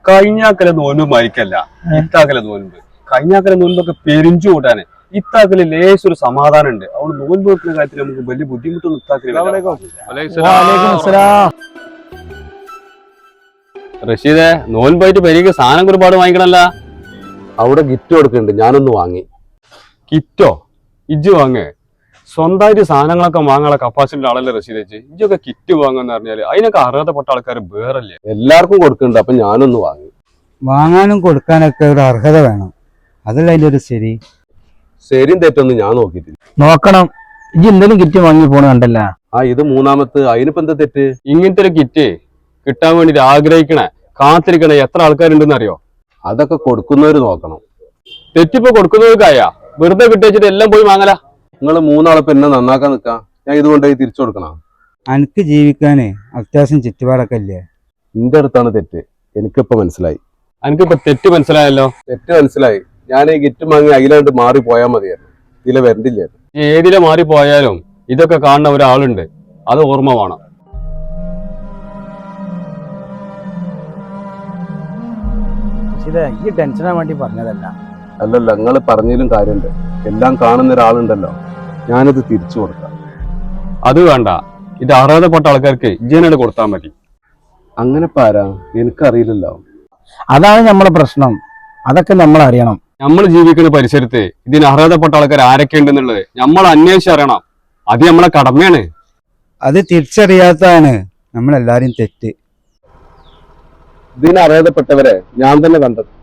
കഴിഞ്ഞാക്കല നോൻപ് മരിക്കല്ല, ഇത്താക്കല നോൻപ്. കഴിഞ്ഞാക്കല നോൻപൊക്കെ പെരിഞ്ചു കൂട്ടാന്. ഇത്താക്കല് ലേശൊരു സമാധാനം ഉണ്ട്. അവിടെ നോൻപ് വെക്കുന്ന കാര്യത്തിൽ നമുക്ക് വലിയ ബുദ്ധിമുട്ടൊന്നും റഷീദെ, നോൻപായിട്ട് പെരിക്ക് സാധനം ഒരുപാട് വാങ്ങിക്കണല്ല. അവിടെ ഗിഫ്റ്റ് കൊടുക്കുന്നുണ്ട്, ഞാനൊന്ന് വാങ്ങി. കിറ്റോ? ഇജ്ജ് വാങ്ങേ? സ്വന്തമായിട്ട് സാധനങ്ങളൊക്കെ വാങ്ങാനുള്ള കപ്പാസിറ്റി ആളല്ലേ റഷീദ്? ഇജ്ജൊക്കെ കിറ്റ് വാങ്ങുന്ന പറഞ്ഞാല് അതിനൊക്കെ അർഹതപ്പെട്ട ആൾക്കാർ വേറല്ലേ? എല്ലാവർക്കും കൊടുക്കുന്നുണ്ട്, അപ്പൊ ഞാനൊന്ന് വാങ്ങി. വാങ്ങാനും കൊടുക്കാനൊക്കെ ഒരു അർഹത വേണം, അതല്ല അതിന്റെ ഒരു ശരി. ശരിയും തെറ്റൊന്നും ഞാൻ നോക്കിയിട്ടില്ല. നോക്കണം. ഇജ്ജ് എന്തെങ്കിലും കിറ്റ് വാങ്ങി പോണ കണ്ടല്ല. ഇത് മൂന്നാമത്തെ, അതിനിപ്പോ എന്താ തെറ്റ്? ഇങ്ങനത്തെ ഒരു കിറ്റ് കിട്ടാൻ വേണ്ടിട്ട് ആഗ്രഹിക്കണേ, കാത്തിരിക്കണേ എത്ര ആൾക്കാരുണ്ടെന്ന് അറിയോ? അതൊക്കെ കൊടുക്കുന്നവര് നോക്കണം. തെറ്റിപ്പോ കൊടുക്കുന്നവർക്കായ വെറുതെ കിട്ടിച്ചിട്ട് എല്ലാം പോയി വാങ്ങല. നിങ്ങൾ മൂന്നാളിപ്പോ എന്നെ നന്നാക്കാൻ നിൽക്കാം, ഞാൻ ഇതുകൊണ്ടായി തിരിച്ചു കൊടുക്കണം. എനിക്ക് ജീവിക്കാനേ അത്യാവശ്യം ചുറ്റുപാടൊക്കെ ഇല്ലേ? നിന്റെ അടുത്താണ് തെറ്റ്, എനിക്കിപ്പോ മനസ്സിലായി. എനിക്കിപ്പോ തെറ്റ് മനസ്സിലായല്ലോ. തെറ്റ് മനസ്സിലായി. ഞാൻ ഈ ഗിറ്റ് വാങ്ങി അതിലാണ്ട് മാറി പോയാൽ മതിയായിരുന്നു, ഇതിലെ വരണ്ടില്ലായിരുന്നു. ഏതിലെ മാറി പോയാലും ഇതൊക്കെ കാണുന്ന ഒരാളുണ്ട്, അത് ഓർമ്മ വേണം. ഈ ടെൻഷനാൻ വേണ്ടി പറഞ്ഞതല്ല. അല്ലല്ല, നിങ്ങൾ പറഞ്ഞതിലും കാര്യമുണ്ട്. എല്ലാം കാണുന്ന ഒരാളുണ്ടല്ലോ, ഞാനിത് തിരിച്ചു കൊടുക്കാം. അത് വേണ്ട, ഇത് അർഹതപ്പെട്ട ആൾക്കാർക്ക് ഇജ്ജനോട് കൊടുത്താൽ മതി. അങ്ങനെ പാരാ, എനിക്കറിയില്ലല്ലോ. അതാണ് നമ്മളെ പ്രശ്നം, അതൊക്കെ നമ്മൾ അറിയണം. നമ്മൾ ജീവിക്കുന്ന പരിസരത്ത് ഇതിന് അർഹതപ്പെട്ട ആൾക്കാർ ആരൊക്കെ ഉണ്ടെന്നുള്ളത് നമ്മൾ അന്വേഷിച്ചറിയണം. അത് നമ്മളെ കടമയാണ്. അത് തിരിച്ചറിയാത്തതാണ് നമ്മളെല്ലാരും തെറ്റ്. ഇതിന് അർഹതപ്പെട്ടവരെ ഞാൻ തന്നെ കണ്ടെത്തും.